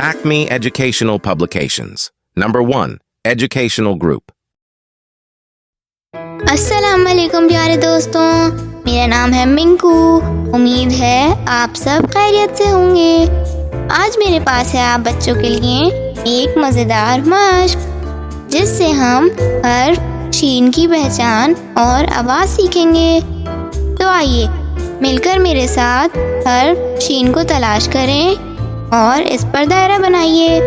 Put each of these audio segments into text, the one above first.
Acme Educational Publications. Number 1. Educational Group. अस्सलाम वालेकुम प्यारे दोस्तों, मेरा नाम है मिंकू। उम्मीद है आप सब खैरियत से होंगे। आज मेरे पास है आप बच्चों के लिए एक मज़ेदार मश्क जिससे हम हर शीन की पहचान और आवाज़ सीखेंगे। तो आइए मिलकर मेरे साथ हर शीन को तलाश करें और इस पर दायरा बनाइए।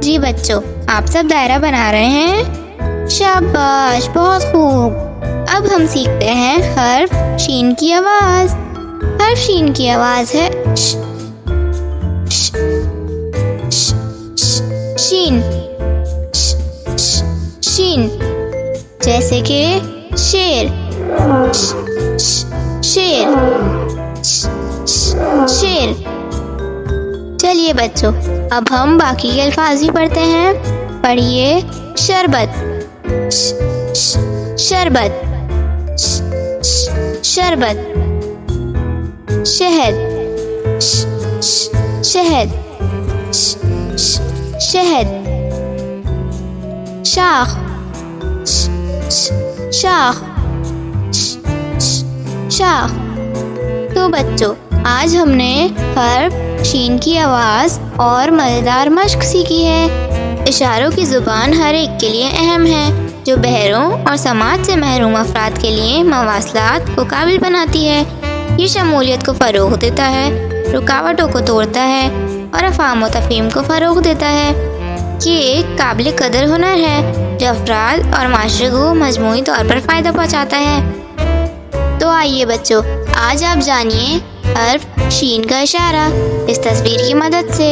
जी बच्चों, आप सब दायरा बना रहे हैं? शाबाश, बहुत खूब। अब हम सीखते हैं हर शीन की आवाज़। हर शीन की आवाज़ है श, श, श, श, शीन श, श, शीन। जैसे कि शेर, श, श, शेर, श, श, शेर। चलिए बच्चों, अब हम बाकी के अल्फाज भी पढ़ते हैं। पढ़िए शरबत, शरबत, शरबत। शहद, शहद, शहद। शाख, शाख, शाख। तो बच्चों, आज हमने हर शीन की आवाज़ और मज़ेदार मश्क सीखी है। इशारों की ज़ुबान हर एक के लिए अहम है, जो बहरों और समाज से महरूम अफराद के लिए मवासलात को काबिल बनाती है। ये शमूलियत को फ़रोग़ देता है, रुकावटों को तोड़ता है और अफ़ाम व तफ़हीम को फ़रोग़ देता है। ये एक काबिल कदर हुनर है जो अफराद और माशरे को मजमूई तौर पर फ़ायदा पहुँचाता है। तो आइए बच्चों, आज आप जानिए हर्फ शीन का इशारा इस तस्वीर की मदद से।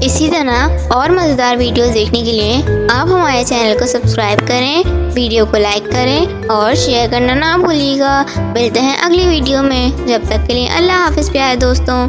इसी तरह और मज़ेदार वीडियोस देखने के लिए आप हमारे चैनल को सब्सक्राइब करें, वीडियो को लाइक करें और शेयर करना ना भूलिएगा। मिलते हैं अगली वीडियो में। जब तक के लिए अल्लाह हाफ़िज़ प्यारे दोस्तों।